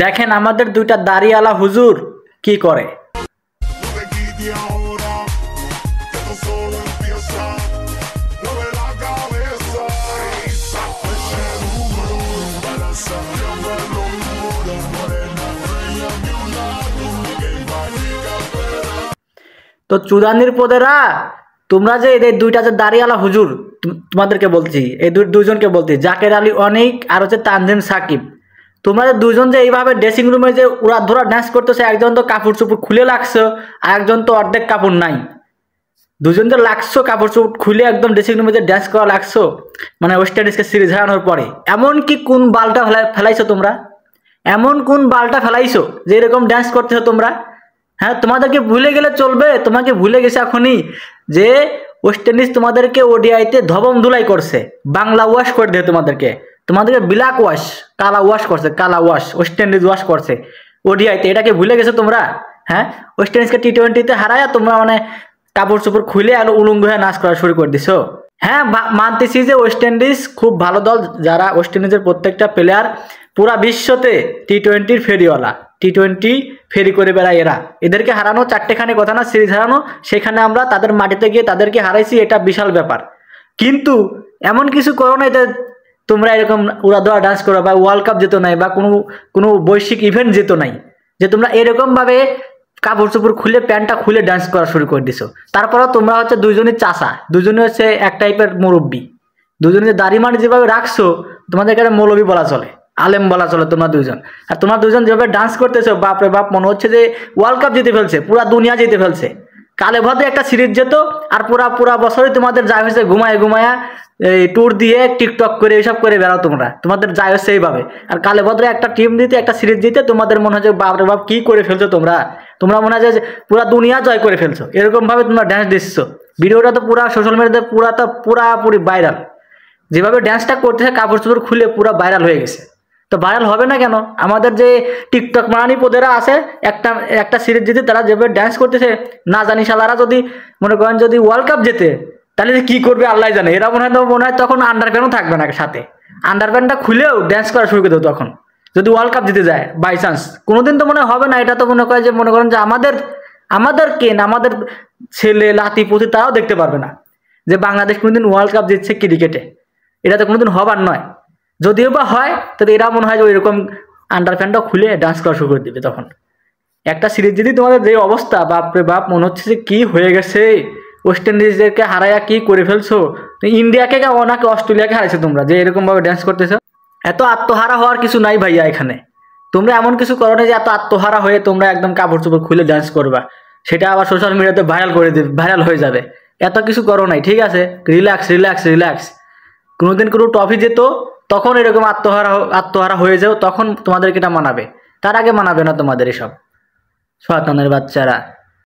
দেখেন আমাদের দুইটা দাড়িওয়ালা হুজুর কি করে। তো চুদানির পদেরা, তোমরা যে এই দুইটা যে দাড়িওয়ালা হুজুর, তোমাদেরকে বলছি, এই দুইজনকে বলছি, জাকের আলী অনিক আর হচ্ছে তানজিম সাকিব, তোমরা যে দুজন যে এইভাবে ড্রেসিং রুমে যে উড়াধুরা ডান্স করতেছে, একজন তো কাপড় চোপড় খুলে লাগছো আর একজন তো অর্ধেক কাপড় নাই, দুজন যে লাগছো কাপড় চোপড় খুলে একদম ড্রেসিং রুমে যে ডান্স করা লাগছো, মানে ওয়েস্ট ইন্ডিজকে সিরিজ হারানোর পরে। এমন কি কোন বালটা ফেলাইছো তোমরা? এমন কোন বালটা ফেলাইছো যে এরকম ডান্স করতেছো তোমরা? হ্যাঁ, তোমাদেরকে ভুলে গেলে চলবে? তোমাকে ভুলে গেছে এখনই যে ওয়েস্ট ইন্ডিজ তোমাদেরকে ওডিআইতে ধবম ধুলাই করছে, বাংলা ওয়াশ করে দিয়ে তোমাদেরকে ব্ল্যাক ওয়াশ, কালা ওয়াশ করছে, কালা ওয়াশ ওয়েস্ট ইন্ডিজ ওয়াশ করছে ওডিআইতে। এটাকে ভুলে গেছো তোমরা? হ্যাঁ, ওয়েস্ট ইন্ডিজকে টি-20তে হারায়া তোমরা মানে কাপড় চোপড় খুলে আর উলঙ্গ হয়ে নাচ করা শুরু করে দিছো। হ্যাঁ, মানতেছি যে ওয়েস্ট ইন্ডিজ খুব ভালো দল, যারা ওয়েস্ট ইন্ডিজের প্রত্যেকটা প্লেয়ার পুরা বিশ্বতে টি-20 ফেরিওয়ালা, টি-20 ফেরি করে বেড়ায় এরা। এদেরকে হারানো চারটেখানি কথা না, সিরিজ হারানো, সেখানে আমরা তাদের মাটিতে গিয়ে তাদেরকে হারাইছি, এটা বিশাল ব্যাপার। কিন্তু এমন কিছু করো না যে তোমরা এরকম উড়াধুরা ডান্স করো বা ওয়ার্ল্ড কাপ যেত নাই বা কোনো বৈশ্বিক ইভেন্ট যেত নাই, যে তোমরা এরকমভাবে কাপড় চোপড় খুলে প্যান্টটা খুলে ডান্স করা শুরু করে দিছো। তারপরেও তোমরা হচ্ছে দুইজনই চাষা, দুজনই হচ্ছে এক টাইপের মুরব্বী, দুজনে যে দাড়ি মাড়ি যেভাবে রাখছো, তোমাদের এখানে মৌলবী বলা চলে, আলেম বলা চলে তোমরা দুইজন। আর তোমরা দুইজন যেভাবে ডান্স করতেছো, বাপরে বাপ, মনে হচ্ছে যে ওয়ার্ল্ড কাপ জিতে ফেলছে, পুরা দুনিয়া জিতে ফেলছে। কালে ভদ্রে একটা সিরিজ যেত আর পুরা বছরই তোমাদের যা হয়েছে ঘুমায়া এই ট্যুর দিয়ে টিকটক করে এইসব করে বেড়াও তোমরা, তোমাদের যা হচ্ছে এইভাবে। আর কালে ভদ্রে একটা টিম দিতে, একটা সিরিজ দিতে তোমাদের মনে হয় যে বাপরে বাপ কি করে ফেলছো তোমরা মনে হয় যে পুরা দুনিয়া জয় করে ফেলছো, এরকম ভাবে তোমরা ড্যান্স দিচ্ছো। ভিডিওটা তো পুরা সোশ্যাল মিডিয়াতে পুরাপুরি ভাইরাল, যেভাবে ড্যান্সটা করতেছে কাপড় চোপড় খুলে পুরা ভাইরাল হয়ে গেছে। তো ভাইরাল হবে না কেন? আমাদের যে টিকটক মারানি পোদেরা আছে, একটা সিরিজ জিতে তারা যেভাবে ড্যান্স করতেছে, না জানি শালারা যদি মনে করেন যদি ওয়ার্ল্ড কাপ জেতে তাহলে কি করবে আল্লাহ জানে। এরা মনে হয় তখন আন্ডারপ্যান্টও থাকবে না সাথে, আন্ডারপ্যান্টটা খুলেও ড্যান্স করা শুরু করে দেবো তখন, যদি ওয়ার্ল্ড কাপ জিতে যায় বাই চান্স। কোনোদিন তো মনে হবে না, এটা তো মনে করেন যে আমাদের ছেলে লাতি পুতি তারাও দেখতে পারবে না যে বাংলাদেশ কোনোদিন ওয়ার্ল্ড কাপ জিতছে ক্রিকেটে, এটা তো কোনোদিন হবার নয়। যদিও বা হয়, তাহলে এরা মনে হয় যে ওইরকম আন্ডারপ্যান্টটা খুলে ডান্স করা শুরু করে দিবে তখন। একটা সিরিজ যদি তোমাদের যে অবস্থা, বাপরে বাপ, মনে হচ্ছে যে কি হয়ে গেছে, ওয়েস্ট ইন্ডিজদেরকে হারাইয়া কি করে ফেলছো, ইন্ডিয়াকে নাকি অস্ট্রেলিয়াকে হারাইছো তোমরা, যে এরকম ভাবে ডান্স করতেছো। এত আত্মহারা হওয়ার কিছু নাই ভাইয়া এখানে, তোমরা এমন কিছু করো না যে এত আত্মহারা হয়ে তোমরা একদম কাপড় চোপড় খুলে ডান্স করবা, সেটা আবার সোশ্যাল মিডিয়াতে ভাইরাল হয়ে যাবে। এত কিছু করো নাই, ঠিক আছে? রিল্যাক্স। কোনোদিন কোনো ট্রফি যেত তখন এরকম আত্মহারা হয়ে যাও, তখন তোমাদেরকে এটা মানাবে, তার আগে মানাবে না তোমাদের এসব শয়তানের বাচ্চারা।